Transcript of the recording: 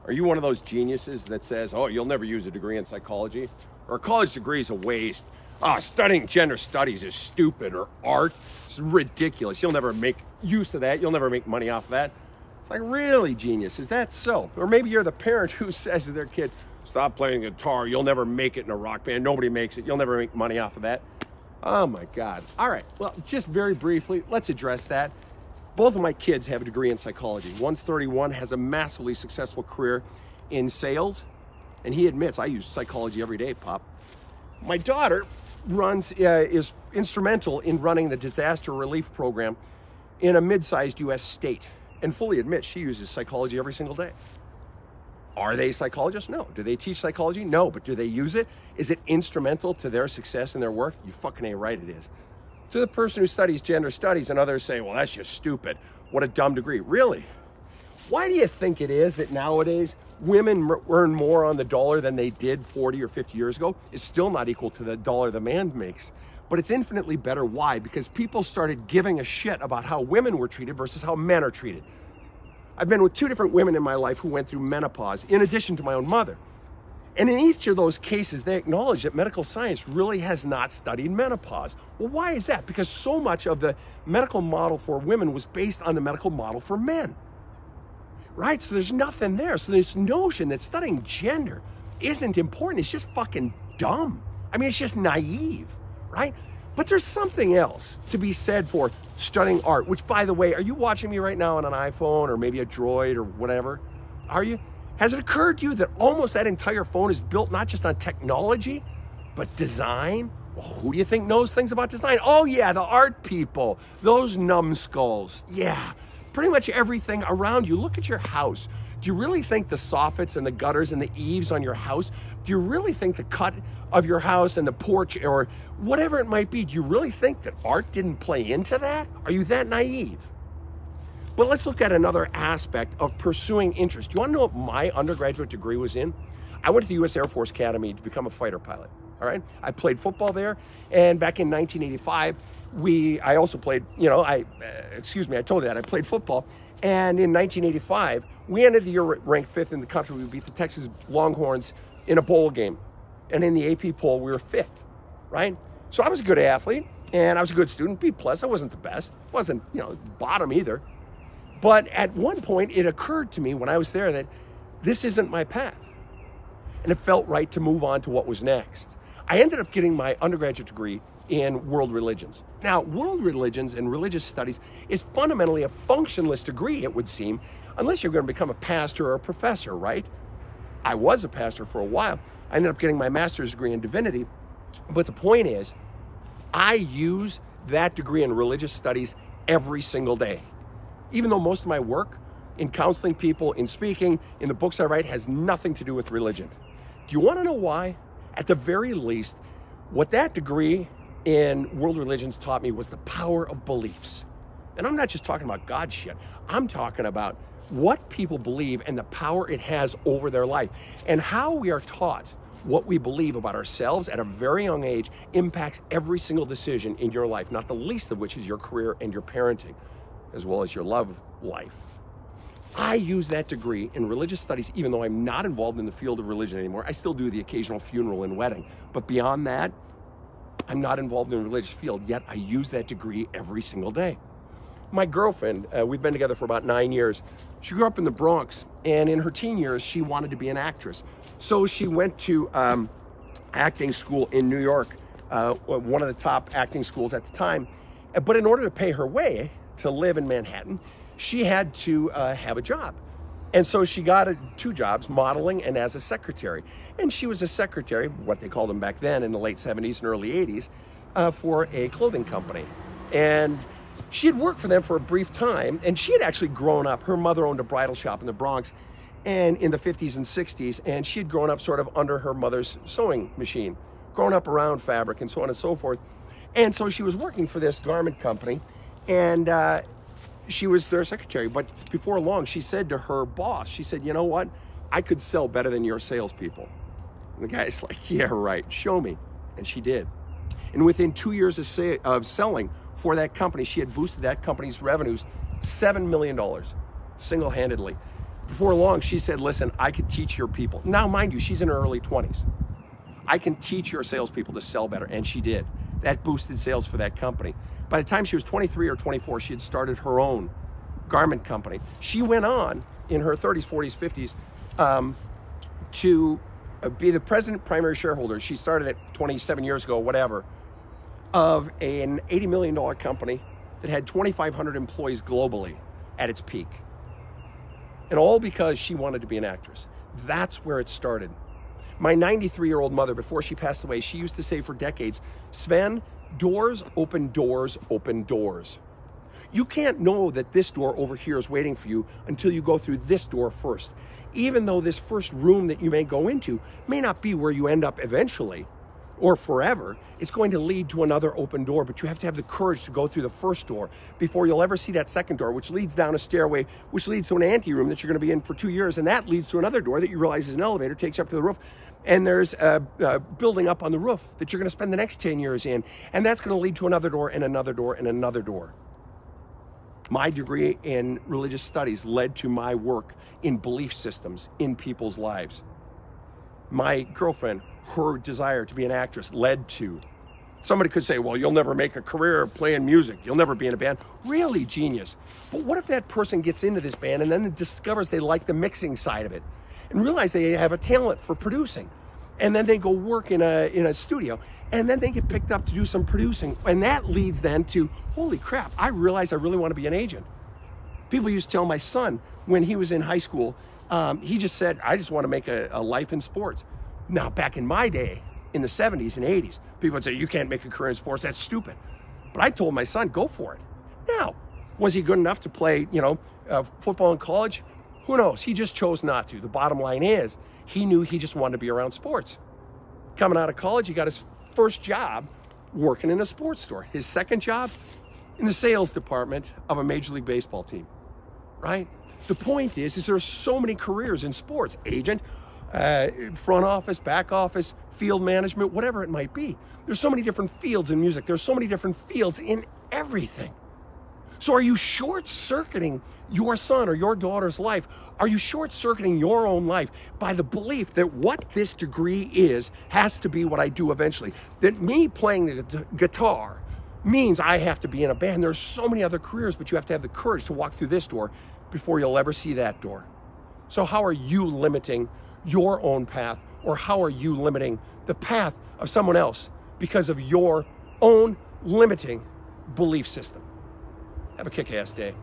Are you one of those geniuses that says, oh, you'll never use a degree in psychology? Or a college degree is a waste. Studying gender studies is stupid. Or art is ridiculous. You'll never make use of that. You'll never make money off of that. It's like, really, genius? Is that so? Or maybe you're the parent who says to their kid, stop playing guitar. You'll never make it in a rock band. Nobody makes it. You'll never make money off of that. Oh, my God. All right. Well, just very briefly, let's address that. Both of my kids have a degree in psychology. One's 31, has a massively successful career in sales, and he admits, I use psychology every day, Pop. My daughter is instrumental in running the disaster relief program in a mid-sized U.S. state, and fully admits she uses psychology every single day. Are they psychologists? No. Do they teach psychology? No. But do they use it? Is it instrumental to their success in their work? You fucking ain't right, it is. To the person who studies gender studies, and others say, well, that's just stupid. What a dumb degree. Really? Why do you think it is that nowadays women earn more on the dollar than they did 40 or 50 years ago? It's still not equal to the dollar the man makes, but it's infinitely better. Why? Because people started giving a shit about how women were treated versus how men are treated. I've been with two different women in my life who went through menopause, in addition to my own mother. And in each of those cases, they acknowledge that medical science really has not studied menopause. Well, why is that? Because so much of the medical model for women was based on the medical model for men. Right? So there's nothing there. So this notion that studying gender isn't important, it's just fucking dumb. I mean, it's just naive, right? But there's something else to be said for studying art, which, by the way, are you watching me right now on an iPhone or maybe a Droid or whatever? Are you? Has it occurred to you that almost that entire phone is built not just on technology, but design? Well, who do you think knows things about design? Oh yeah, the art people, those numbskulls. Yeah, pretty much everything around you. Look at your house. Do you really think the soffits and the gutters and the eaves on your house, do you really think the cut of your house and the porch or whatever it might be, do you really think that art didn't play into that? Are you that naive? But let's look at another aspect of pursuing interest. Do you want to know what my undergraduate degree was in? I went to the U.S. Air Force Academy to become a fighter pilot, all right? I played football there, and back in 1985, I also played, I told you that, I played football, and in 1985, we ended the year ranked 5th in the country. We beat the Texas Longhorns in a bowl game, and in the AP poll, we were 5th, right? So I was a good athlete, and I was a good student, B+. I wasn't the best, wasn't, bottom either. But at one point, it occurred to me when I was there that this isn't my path. And it felt right to move on to what was next. I ended up getting my undergraduate degree in world religions. Now, world religions and religious studies is fundamentally a functionless degree, it would seem, unless you're going to become a pastor or a professor, right? I was a pastor for a while. I ended up getting my master's degree in divinity. But the point is, I use that degree in religious studies every single day. Even though most of my work in counseling people, in speaking, in the books I write has nothing to do with religion. Do you want to know why? At the very least, what that degree in world religions taught me was the power of beliefs. And I'm not just talking about God shit. I'm talking about what people believe and the power it has over their life. And how we are taught what we believe about ourselves at a very young age impacts every single decision in your life, not the least of which is your career and your parenting, as well as your love life. I use that degree in religious studies, even though I'm not involved in the field of religion anymore. I still do the occasional funeral and wedding. But beyond that, I'm not involved in the religious field, yet I use that degree every single day. My girlfriend, we've been together for about 9 years. She grew up in the Bronx, and in her teen years, she wanted to be an actress. So she went to acting school in New York, one of the top acting schools at the time. But in order to pay her way to live in Manhattan, she had to have a job. And so she got 2 jobs, modeling and as a secretary. And she was a secretary, what they called them back then in the late 70s and early 80s, for a clothing company. And she had worked for them for a brief time, and she had actually grown up. Her mother owned a bridal shop in the Bronx and in the 50s and 60s, and she had grown up sort of under her mother's sewing machine, grown up around fabric and so on and so forth. And so she was working for this garment company, and she was their secretary. But before long, she said to her boss, she said, you know what? I could sell better than your salespeople. And the guy's like, yeah, right, show me. And she did. And within 2 years of selling for that company, she had boosted that company's revenues $7 million single-handedly. Before long, she said, listen, I could teach your people. Now, mind you, she's in her early 20s. I can teach your salespeople to sell better. And she did. That boosted sales for that company. By the time she was 23 or 24, she had started her own garment company. She went on in her 30s, 40s, 50s to be the president primary shareholder. She started it 27 years ago, whatever, of an $80 million company that had 2,500 employees globally at its peak. And all because she wanted to be an actress. That's where it started. My 93-year-old mother, before she passed away, she used to say for decades, Sven, doors open doors, open doors. You can't know that this door over here is waiting for you until you go through this door first. Even though this first room that you may go into may not be where you end up eventually or forever, it's going to lead to another open door, but you have to have the courage to go through the first door before you'll ever see that second door, which leads down a stairway, which leads to an anteroom that you're going to be in for 2 years, and that leads to another door that you realize is an elevator, takes you up to the roof, and there's a building up on the roof that you're going to spend the next 10 years in, and that's going to lead to another door and another door and another door. My degree in religious studies led to my work in belief systems in people's lives. My girlfriend, her desire to be an actress led to. Somebody could say, well, you'll never make a career playing music. You'll never be in a band. Really, genius. But what if that person gets into this band and then discovers they like the mixing side of it and realize they have a talent for producing? And then they go work in a studio, and then they get picked up to do some producing. And that leads then to, holy crap, I realize I really want to be an agent. People used to tell my son when he was in high school, he just said, I just want to make a life in sports. Now, back in my day, in the 70s and 80s, people would say, you can't make a career in sports, that's stupid. But I told my son, go for it. Now, was he good enough to play, football in college? Who knows? He just chose not to. The bottom line is, he knew he just wanted to be around sports. Coming out of college, he got his first job working in a sports store. His second job in the sales department of a Major League Baseball team, right? The point is there are so many careers in sports. Agent, front office, back office, field management, whatever it might be. There's so many different fields in music. There's so many different fields in everything. So are you short-circuiting your son or your daughter's life? Are you short-circuiting your own life by the belief that what this degree is has to be what I do eventually? That me playing the guitar means I have to be in a band. There's so many other careers, but you have to have the courage to walk through this door before you'll ever see that door. So how are you limiting your own path, or how are you limiting the path of someone else because of your own limiting belief system? Have a kick-ass day.